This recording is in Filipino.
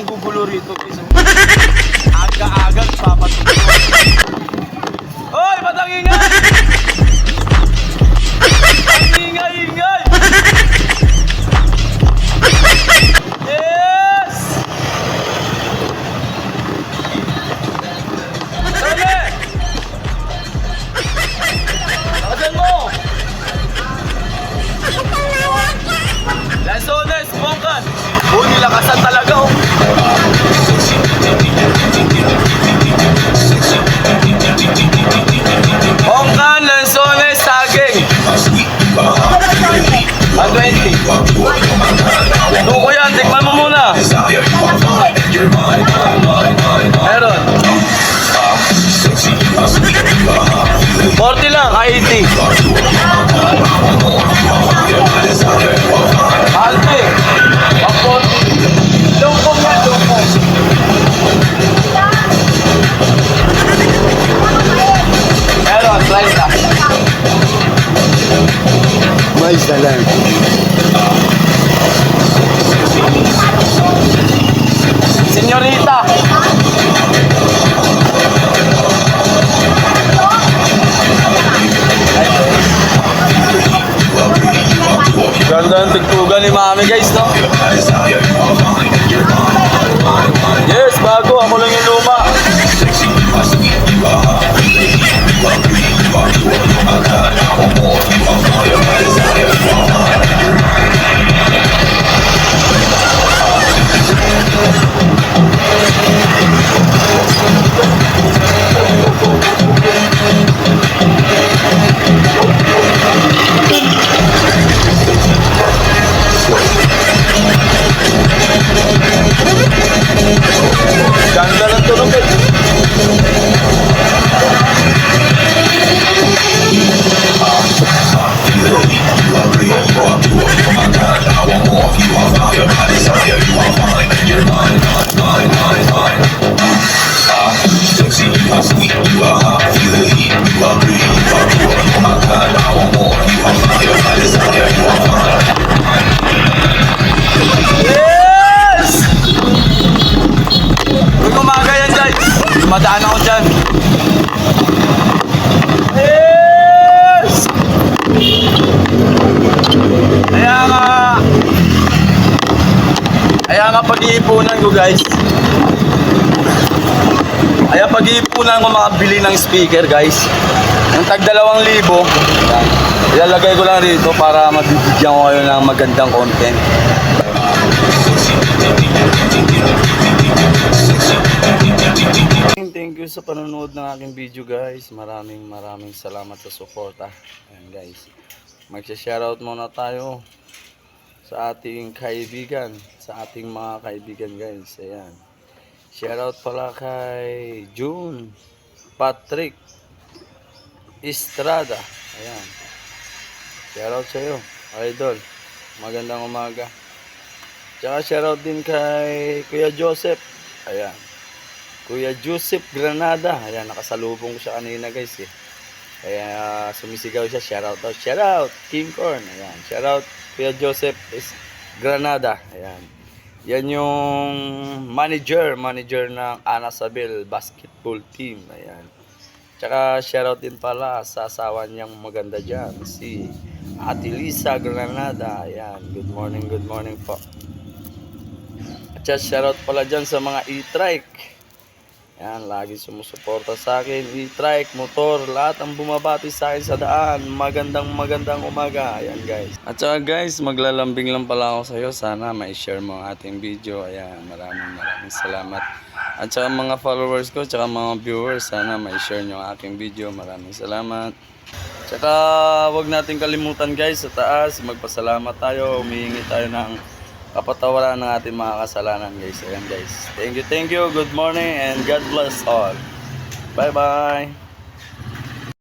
ang gugulo rito guys. Aga-aga papatuloy. Hoy, batang ingay! Ingay! Yes! Dali! Lakasan mo! Lanzones, bongkan! Oh, nilakasan talaga oh! Bongkan, lanzones, saging! 20. Duko yan, tikman mo muna. Meron. 40 lang, 80. Halte. 40. Lungkong yan, lungkong. Meron, 30. Mais na lang. Senyorita. Ganda ang tigtugan ni Mami guys, no? Yes, bago. Ako lang yung luma. Ganda ng tunog eh. Madaan ako dyan. Yes! Kaya nga pag-iipunan ko guys. Kaya pag-iipunan ko makabili ng speaker guys. Yung tag 2,000. Ilalagay ko lang rito para mabibigyan ko kayo ng magandang content. Thank you sa panonood ng aking video guys. Maraming salamat sa suporta. Ayan guys. Magsha-shoutout muna tayo sa ating kaibigan, sa ating mga kaibigan guys. Ayan. Shoutout pala kay June Patrick Estrada. Ayan. Shoutout sa iyo, idol. Magandang umaga. Tsaka shoutout din kay Kuya Joseph. Ayan. Kuya Joseph Granada. Ayan, nakasalubong ko siya kanina guys eh. Kaya sumisigaw siya, shoutout King Corn. Ayan, shoutout Kuya Joseph is Granada. Ayan. Yan yung manager ng Anasabel basketball team. Ayan. Tsaka shoutout din pala sa asawa niyang maganda dyan, si Ate Lisa Granada. Ayan, good morning po. At shoutout pala dyan sa mga e-trike. Yan, lagi sumusuporta sa akin. E-trike, motor, lahat ang bumabati sa akin sa daan. Magandang umaga. Ayan guys. At saka guys, maglalambing lang pala ako sa iyo. Sana ma-share mo ang ating video. Ayan, maraming salamat. At saka mga followers ko, tsaka mga viewers, sana ma-share nyo ang aking video. Maraming salamat. Tsaka wag natin kalimutan guys, sa taas, magpasalamat tayo. Humihingi tayo ng kapatawaran ng ating mga kasalanan guys. Ayan guys. Thank you. Good morning and God bless all. Bye bye.